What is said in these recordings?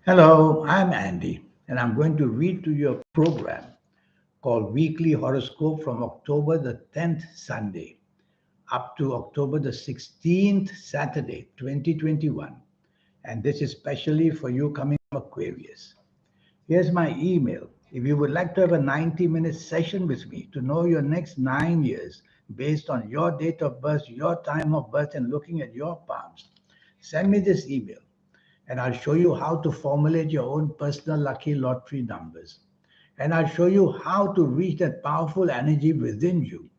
Hello, I'm Andy, and I'm going to read to you a program called Weekly Horoscope from October the 10th Sunday up to October the 16th Saturday, 2021. And this is specially for you coming from Aquarius. Here's my email. If you would like to have a 90-minute session with me to know your next 9 years based on your date of birth, your time of birth, and looking at your palms, send me this email and I'll show you how to formulate your own personal lucky lottery numbers. And I'll show you how to reach that powerful energy within you.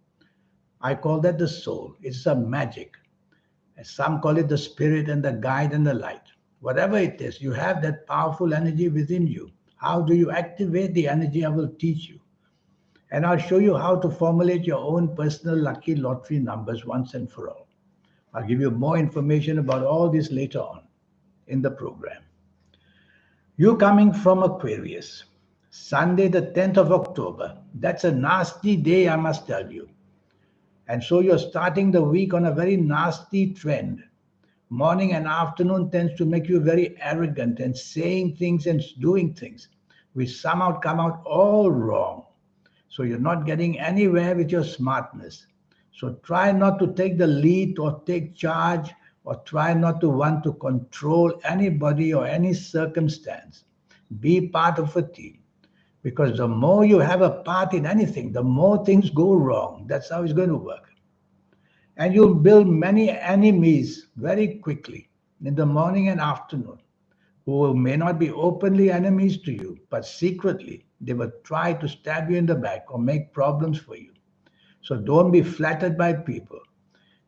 I call that the soul. It's a magic. And some call it the spirit and the guide and the light. Whatever it is, you have that powerful energy within you. How do you activate the energy? I will teach you. And I'll show you how to formulate your own personal lucky lottery numbers once and for all. I'll give you more information about all this later on in the program. You coming from Aquarius, Sunday, the 10th of October. That's a nasty day, I must tell you. And so you're starting the week on a very nasty trend. Morning and afternoon tends to make you very arrogant and saying things and doing things which somehow come out all wrong. So you're not getting anywhere with your smartness. So try not to take the lead or take charge or try not to want to control anybody or any circumstance. Be part of a team. Because the more you have a part in anything, the more things go wrong. That's how it's going to work. And you'll build many enemies very quickly in the morning and afternoon who may not be openly enemies to you, but secretly they will try to stab you in the back or make problems for you. So don't be flattered by people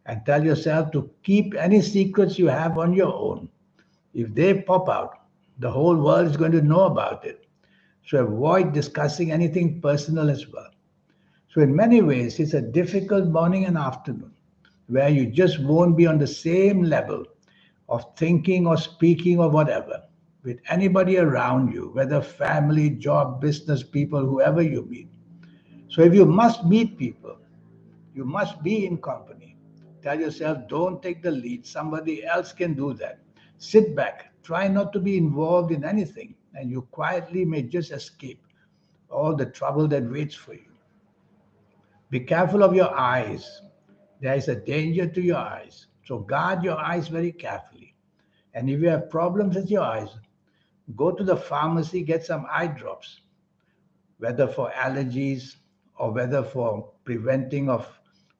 and tell yourself to keep any secrets you have on your own. If they pop out, the whole world is going to know about it. So avoid discussing anything personal as well. So, in many ways, it's a difficult morning and afternoon where you just won't be on the same level of thinking or speaking or whatever with anybody around you, whether family, job, business people, whoever you meet. So, if you must meet people, you must be in company. Tell yourself, don't take the lead. Somebody else can do that. Sit back. Try not to be involved in anything, and you quietly may just escape all the trouble that waits for you. Be careful of your eyes. There is a danger to your eyes. So guard your eyes very carefully. And if you have problems with your eyes, go to the pharmacy, get some eye drops, whether for allergies or whether for preventing of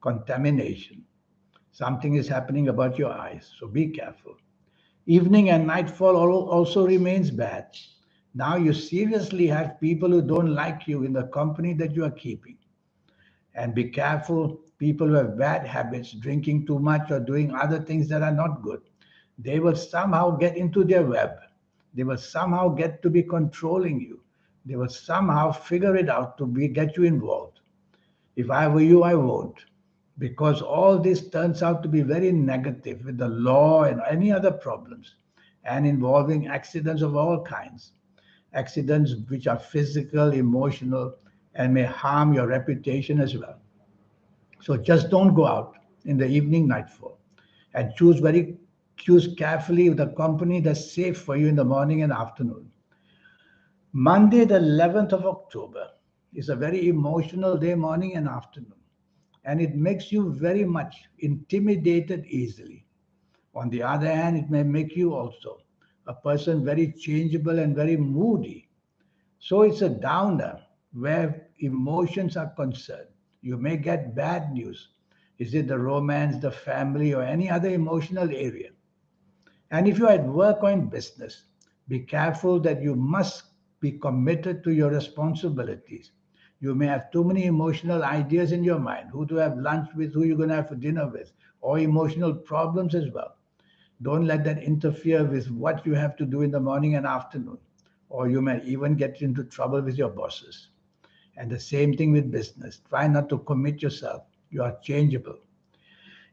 contamination. Something is happening about your eyes, so be careful. Evening and nightfall also remains bad. Now you seriously have people who don't like you in the company that you are keeping. And be careful, people who have bad habits, drinking too much or doing other things that are not good. They will somehow get into their web. They will somehow get to be controlling you. They will somehow figure it out to get you involved. If I were you, I won't. Because all this turns out to be very negative with the law and any other problems and involving accidents of all kinds. Accidents which are physical, emotional, and may harm your reputation as well. So just don't go out in the evening nightfall and choose carefully the company that's safe for you in the morning and afternoon. Monday, the 11th of October, is a very emotional day, morning and afternoon, and it makes you very much intimidated easily. On the other hand, it may make you also a person very changeable and very moody. So it's a downer where emotions are concerned. You may get bad news. Is it the romance, the family, or any other emotional area? And if you're at work or in business, be careful that you must be committed to your responsibilities. You may have too many emotional ideas in your mind, who to have lunch with, who you're going to have for dinner with, or emotional problems as well. Don't let that interfere with what you have to do in the morning and afternoon, or you may even get into trouble with your bosses. And the same thing with business. Try not to commit yourself. You are changeable.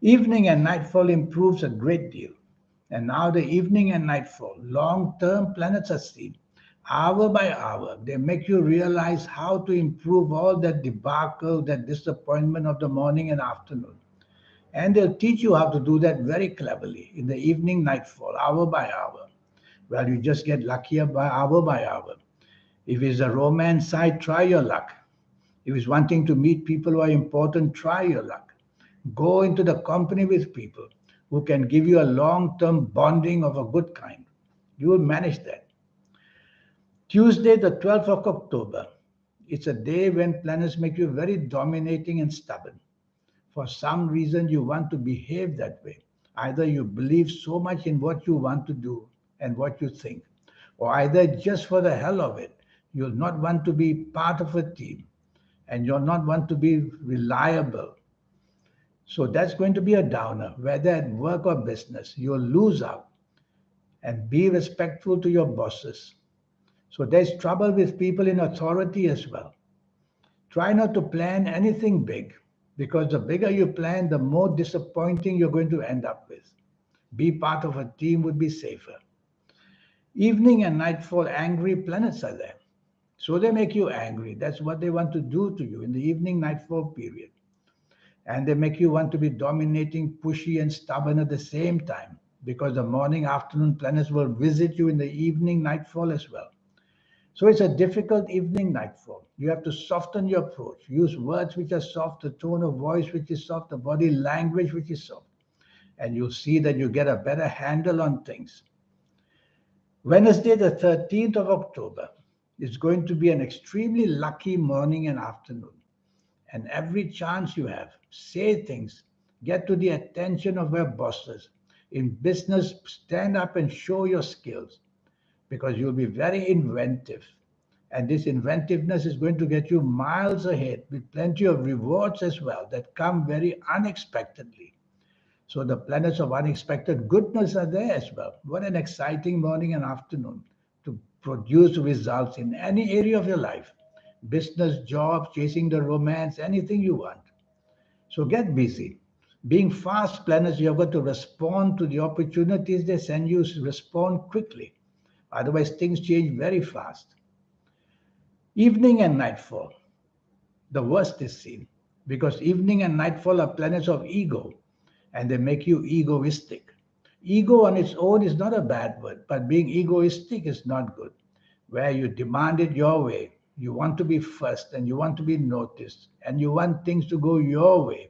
Evening and nightfall improves a great deal. And now the evening and nightfall, long-term planets are seen. Hour by hour, they make you realize how to improve all that debacle, that disappointment of the morning and afternoon. And they'll teach you how to do that very cleverly in the evening nightfall, hour by hour. Well, you just get luckier by hour. If it's a romance side, try your luck. If it's wanting to meet people who are important, try your luck. Go into the company with people who can give you a long term bonding of a good kind. You will manage that. Tuesday, the 12th of October. It's a day when planets make you very dominating and stubborn. For some reason, you want to behave that way. Either you believe so much in what you want to do and what you think, or either just for the hell of it, you'll not want to be part of a team and you'll not want to be reliable. So that's going to be a downer, whether at work or business. You'll lose out and be respectful to your bosses. So there's trouble with people in authority as well. Try not to plan anything big because the bigger you plan, the more disappointing you're going to end up with. Be part of a team would be safer. Evening and nightfall, angry planets are there. So they make you angry. That's what they want to do to you in the evening nightfall period. And they make you want to be dominating, pushy, and stubborn at the same time because the morning, afternoon planets will visit you in the evening nightfall as well. So it's a difficult evening nightfall. You have to soften your approach. Use words which are soft, the tone of voice which is soft, the body language which is soft. And you'll see that you get a better handle on things. Wednesday, the 13th of October, is going to be an extremely lucky morning and afternoon. And every chance you have, say things, get to the attention of your bosses. In business, stand up and show your skills because you'll be very inventive. And this inventiveness is going to get you miles ahead with plenty of rewards as well that come very unexpectedly. So the planets of unexpected goodness are there as well. What an exciting morning and afternoon to produce results in any area of your life. Business, job, chasing the romance, anything you want. So get busy. Being fast planners, you've got to respond to the opportunities they send you, respond quickly. Otherwise, things change very fast. Evening and nightfall, the worst is seen because evening and nightfall are planets of ego and they make you egoistic. Ego on its own is not a bad word, but being egoistic is not good. Where you demand it your way, you want to be first and you want to be noticed and you want things to go your way.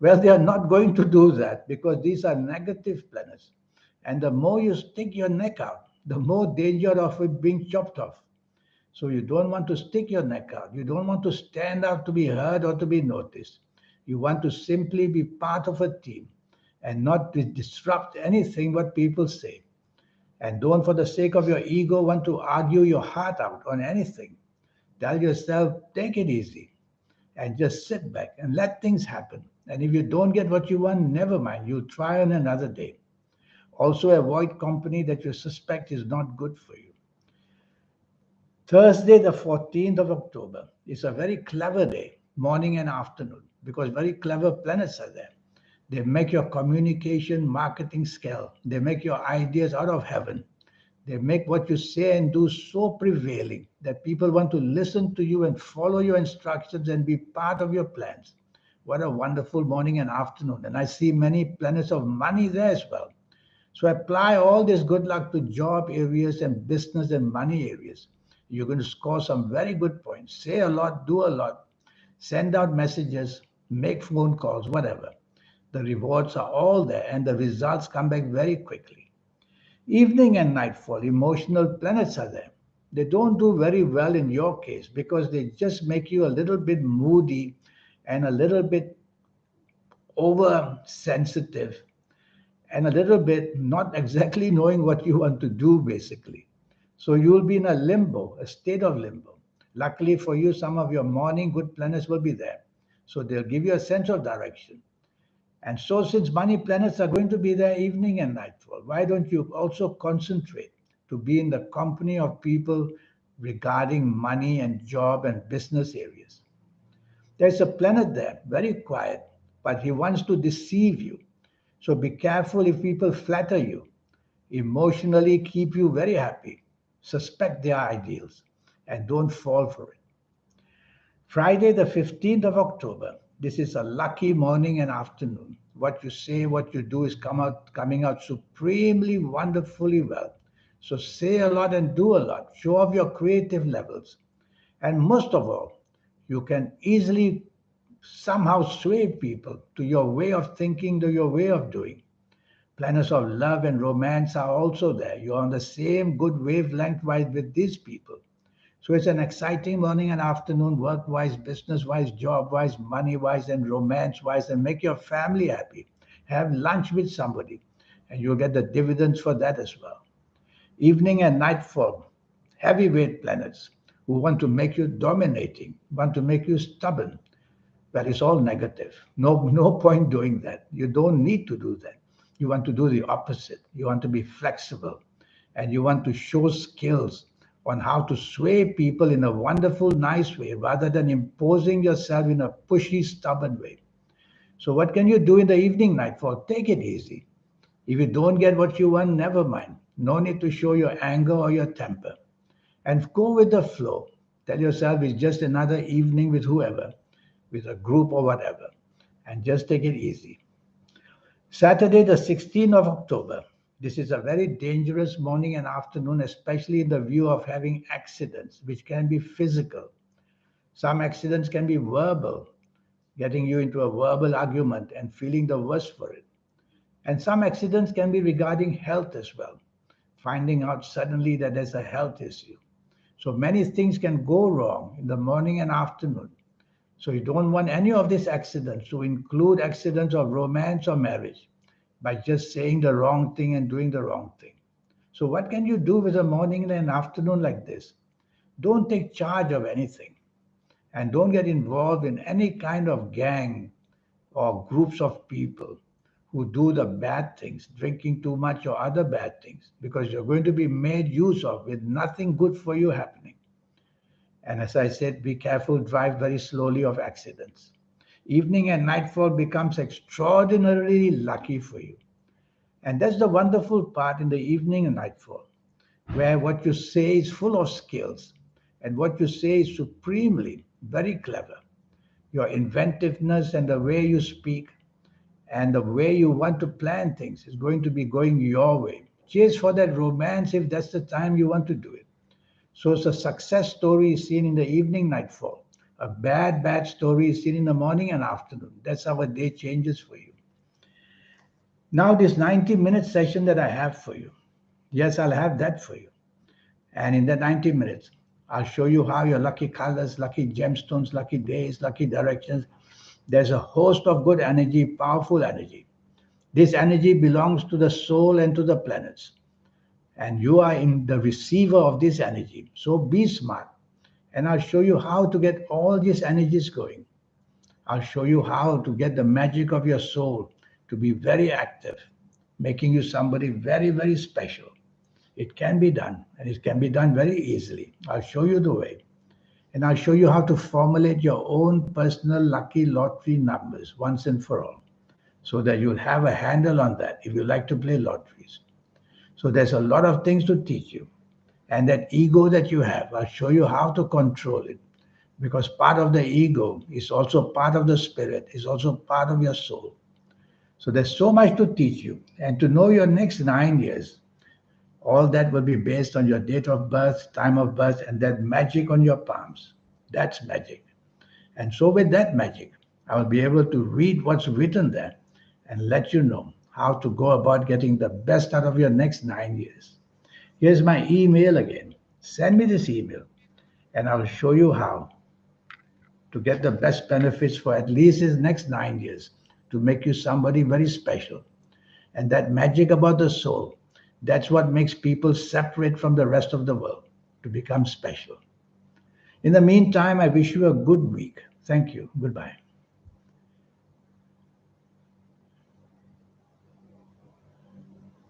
Well, they are not going to do that because these are negative planets. And the more you stick your neck out, the more danger of it being chopped off. So you don't want to stick your neck out. You don't want to stand out to be heard or to be noticed. You want to simply be part of a team and not disrupt anything what people say. And don't, for the sake of your ego, want to argue your heart out on anything. Tell yourself, take it easy and just sit back and let things happen. And if you don't get what you want, never mind. You'll try on another day. Also, avoid company that you suspect is not good for you. Thursday, the 14th of October, is a very clever day, morning and afternoon, because very clever planets are there. They make your communication, marketing skill. They make your ideas out of heaven. They make what you say and do so prevailing that people want to listen to you and follow your instructions and be part of your plans. What a wonderful morning and afternoon. And I see many planets of money there as well. So apply all this good luck to job areas and business and money areas. You're going to score some very good points. Say a lot, do a lot, send out messages, make phone calls, whatever. The rewards are all there and the results come back very quickly. Evening and nightfall, emotional planets are there. They don't do very well in your case because they just make you a little bit moody and a little bit oversensitive and a little bit not exactly knowing what you want to do, basically. So you'll be in a limbo, a state of limbo. Luckily for you, some of your morning good planets will be there. So they'll give you a sense of direction. And so, since money planets are going to be there evening and nightfall, why don't you also concentrate to be in the company of people regarding money and job and business areas? There's a planet there, very quiet, but he wants to deceive you. So be careful if people flatter you, emotionally keep you very happy, suspect their ideals, and don't fall for it. Friday, the 15th of October. This is a lucky morning and afternoon. What you say, what you do is coming out supremely wonderfully well. So say a lot and do a lot. Show off your creative levels. And most of all, you can easily somehow sway people to your way of thinking, to your way of doing. Planets of love and romance are also there. You're on the same good wavelength with these people. So it's an exciting morning and afternoon, work wise, business wise, job wise, money wise, and romance wise, and make your family happy. Have lunch with somebody, and you'll get the dividends for that as well. Evening and nightfall, heavyweight planets who want to make you dominating, want to make you stubborn. Well, it's all negative. No point doing that. You don't need to do that. You want to do the opposite. You want to be flexible, and you want to show skills on how to sway people in a wonderful, nice way rather than imposing yourself in a pushy, stubborn way. So, what can you do in the evening nightfall? Take it easy. If you don't get what you want, never mind. No need to show your anger or your temper. And go with the flow. Tell yourself it's just another evening with whoever, with a group or whatever. And just take it easy. Saturday, the 16th of October. This is a very dangerous morning and afternoon, especially in the view of having accidents, which can be physical. Some accidents can be verbal, getting you into a verbal argument and feeling the worst for it. And some accidents can be regarding health as well, finding out suddenly that there's a health issue. So many things can go wrong in the morning and afternoon. So you don't want any of these accidents to include accidents of romance or marriage by just saying the wrong thing and doing the wrong thing. So what can you do with a morning and an afternoon like this? Don't take charge of anything and don't get involved in any kind of gang or groups of people who do the bad things, drinking too much or other bad things, because you're going to be made use of with nothing good for you happening. And as I said, be careful, drive very slowly of accidents. Evening and nightfall becomes extraordinarily lucky for you. And that's the wonderful part in the evening and nightfall, where what you say is full of skills and what you say is supremely very clever. Your inventiveness and the way you speak and the way you want to plan things is going to be going your way. Chase for that romance if that's the time you want to do it. So it's a success story is seen in the evening nightfall. A bad story is seen in the morning and afternoon. That's how a day changes for you. Now, this 90-minute session that I have for you, yes, I'll have that for you. And in that 90 minutes, I'll show you how your lucky colors, lucky gemstones, lucky days, lucky directions. There's a host of good energy, powerful energy. This energy belongs to the soul and to the planets. And you are in the receiver of this energy. So be smart. And I'll show you how to get all these energies going. I'll show you how to get the magic of your soul to be very active, making you somebody very special. It can be done, and it can be done very easily. I'll show you the way. And I'll show you how to formulate your own personal lucky lottery numbers once and for all, so that you'll have a handle on that if you like to play lotteries. So there's a lot of things to teach you. And that ego that you have, I'll show you how to control it. Because part of the ego is also part of the spirit, is also part of your soul. So there's so much to teach you. And to know your next 9 years, all that will be based on your date of birth, time of birth, and that magic on your palms. That's magic. And so with that magic, I will be able to read what's written there and let you know how to go about getting the best out of your next 9 years. Here's my email again. Send me this email and I will show you how to get the best benefits for at least his next 9 years to make you somebody very special. And that magic about the soul, that's what makes people separate from the rest of the world to become special. In the meantime, I wish you a good week. Thank you. Goodbye.